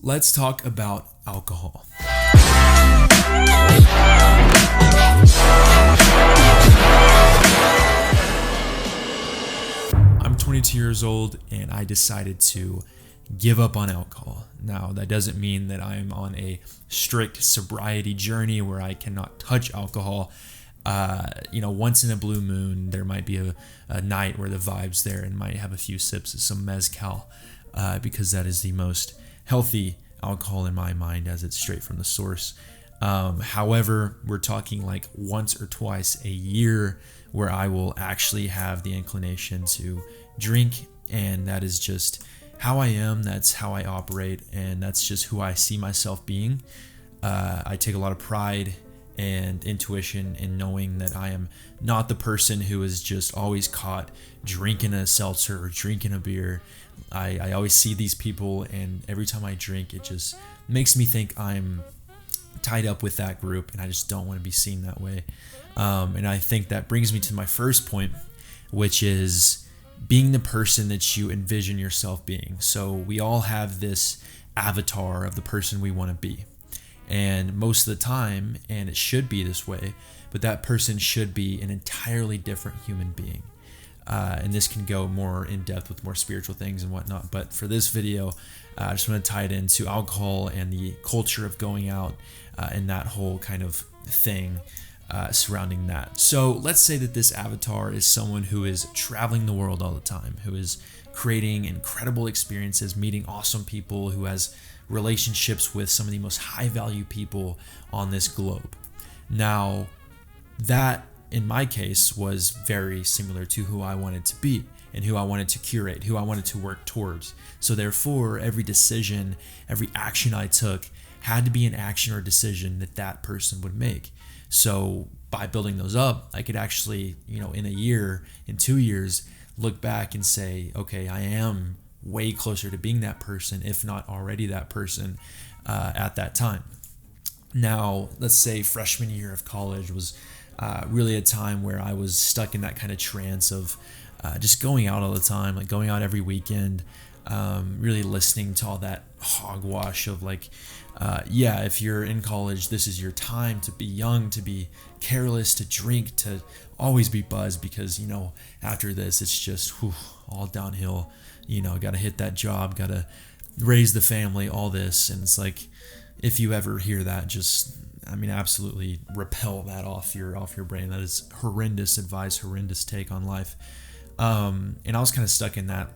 Let's talk about alcohol. I'm 22 years old and I decided to give up on alcohol. Now, that doesn't mean that I'm on a strict sobriety journey where I cannot touch alcohol. Once in a blue moon, there might be a night where the vibe's there and might have a few sips of some mezcal because that is the most healthy alcohol in my mind as it's straight from the source. However, we're talking like once or twice a year where I will actually have the inclination to drink, and that is just how I am, that's how I operate, and that's just who I see myself being. I take a lot of pride and intuition in knowing that I am not the person who is just always caught drinking a seltzer or drinking a beer. I always see these people, and every time I drink, it just makes me think I'm tied up with that group, and I just don't want to be seen that way. And I think that brings me to my first point, which is being the person that you envision yourself being. So we all have this avatar of the person we want to be. And most of the time, and it should be this way, but that person should be an entirely different human being. And this can go more in depth with more spiritual things and whatnot. But for this video, I just want to tie it into alcohol and the culture of going out and that whole kind of thing surrounding that. So let's say that this avatar is someone who is traveling the world all the time, who is creating incredible experiences, meeting awesome people, who has relationships with some of the most high value people on this globe. Now, that in my case was very similar to who I wanted to be and who I wanted to curate, who I wanted to work towards. So therefore, every decision, every action I took had to be an action or decision that that person would make. So by building those up, I could actually, in a year, in 2 years, look back and say, okay, I am way closer to being that person, if not already that person at that time. Now, let's say freshman year of college was really a time where I was stuck in that kind of trance of just going out all the time, like going out every weekend, really listening to all that hogwash of if you're in college, this is your time to be young, to be careless, to drink, to always be buzzed because, after this, it's just all downhill. Got to hit that job, got to raise the family, all this. And it's like, if you ever hear that, absolutely repel that off your brain. That is horrendous advice, horrendous take on life. And I was kind of stuck in that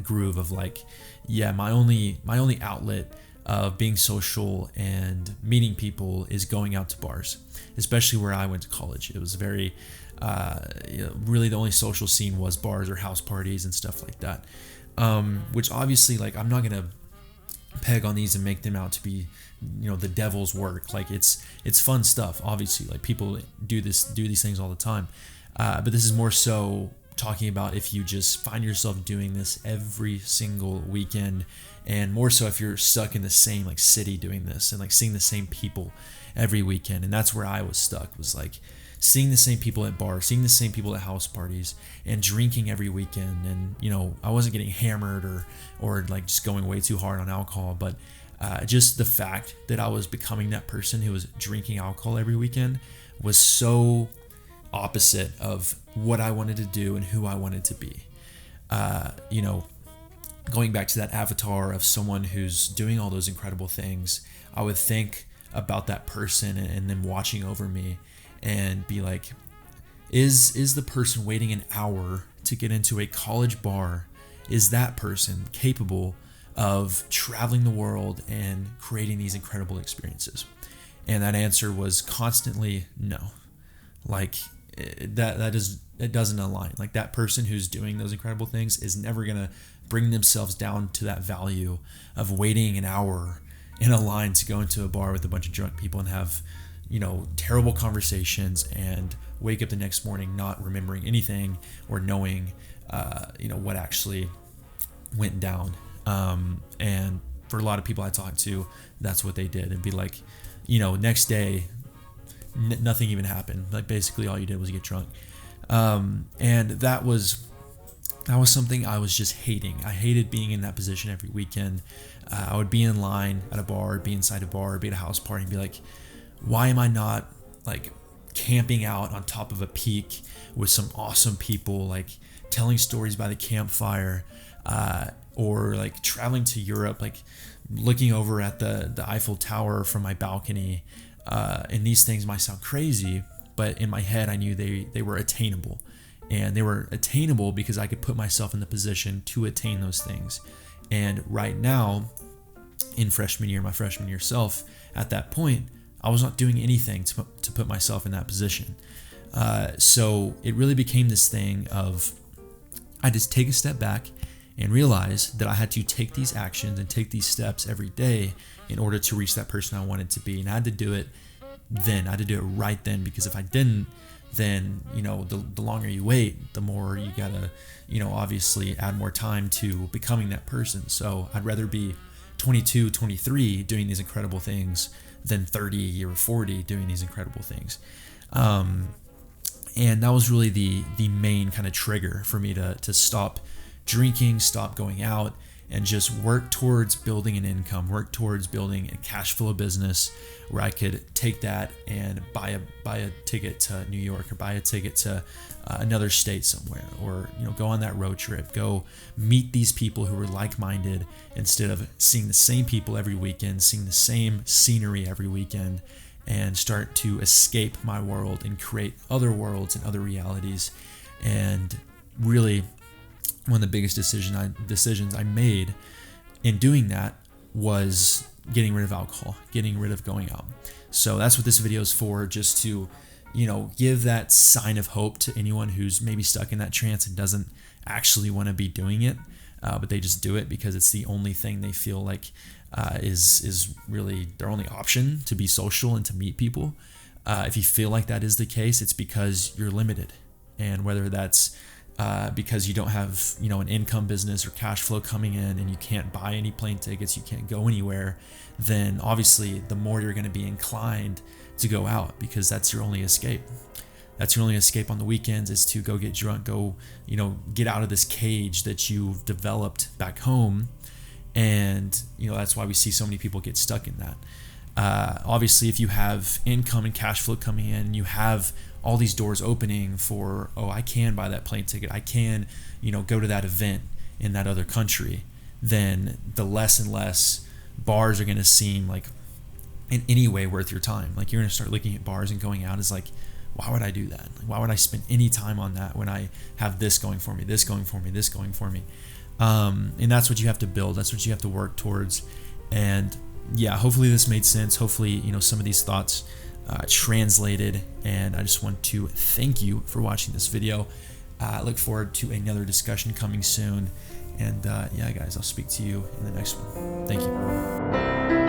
groove of my only outlet of being social and meeting people is going out to bars, especially where I went to college. It was very, really the only social scene was bars or house parties and stuff like that. Which obviously, I'm not going to peg on these and make them out to be, the devil's work. It's fun stuff, obviously. People do these things all the time. But this is more so talking about if you just find yourself doing this every single weekend, and more so if you're stuck in the same city doing this and seeing the same people every weekend. And that's where I was stuck, was seeing the same people at bars, seeing the same people at house parties, and drinking every weekend. And I wasn't getting hammered or just going way too hard on alcohol, but just the fact that I was becoming that person who was drinking alcohol every weekend was so opposite of what I wanted to do and who I wanted to be. Going back to that avatar of someone who's doing all those incredible things, I would think about that person and them watching over me and be like, is the person waiting an hour to get into a college bar, is that person capable of traveling the world and creating these incredible experiences? And that answer was constantly no. It doesn't align. That person who's doing those incredible things is never gonna bring themselves down to that value of waiting an hour in a line to go into a bar with a bunch of drunk people and have terrible conversations and wake up the next morning not remembering anything or knowing what actually went down. And for a lot of people I talked to, that's what they did. And be next day, nothing even happened. Basically all you did was get drunk. And that was that was something I was just hating. I hated being in that position every weekend. I would be in line at a bar, be inside a bar, be at a house party, and be like, why am I not like camping out on top of a peak with some awesome people, like telling stories by the campfire, or like traveling to Europe, like looking over at the Eiffel Tower from my balcony. And these things might sound crazy, but in my head, I knew they were attainable. And they were attainable because I could put myself in the position to attain those things. And right now, in my freshman year self, at that point, I was not doing anything to put myself in that position. So it really became this thing of, I just take a step back and realize that I had to take these actions and take these steps every day in order to reach that person I wanted to be. And I had to do it then. I had to do it right then, because if I didn't, then, the longer you wait, the more you gotta, obviously add more time to becoming that person. So I'd rather be 22, 23 doing these incredible things than 30 or 40 doing these incredible things. And that was really the main kind of trigger for me to stop drinking, stop going out, and just work towards building an income, work towards building a cash flow business where I could take that and buy a ticket to New York, or buy a ticket to another state somewhere, or go on that road trip, go meet these people who were like-minded, instead of seeing the same people every weekend, seeing the same scenery every weekend, and start to escape my world and create other worlds and other realities. And really, one of the biggest decisions I made in doing that was getting rid of alcohol, getting rid of going out. So that's what this video is for, just to, give that sign of hope to anyone who's maybe stuck in that trance and doesn't actually want to be doing it, but they just do it because it's the only thing they feel like is really their only option to be social and to meet people. If you feel like that is the case, it's because you're limited. And whether that's because you don't have, an income business or cash flow coming in, and you can't buy any plane tickets, you can't go anywhere, then obviously the more you're going to be inclined to go out, because that's your only escape. That's your only escape on the weekends, is to go get drunk, go, get out of this cage that you've developed back home. And, that's why we see so many people get stuck in that. Obviously, if you have income and cash flow coming in, and you have all these doors opening for, I can buy that plane ticket, I can, go to that event in that other country, then the less and less bars are going to seem like in any way worth your time. Like, you're going to start looking at bars and going out as like, why would I do that? Like, why would I spend any time on that when I have this going for me, this going for me, this going for me? And that's what you have to build. That's what you have to work towards. And yeah, hopefully this made sense. Hopefully, some of these thoughts translated. And I just want to thank you for watching this video. I look forward to another discussion coming soon. And yeah, guys, I'll speak to you in the next one. Thank you.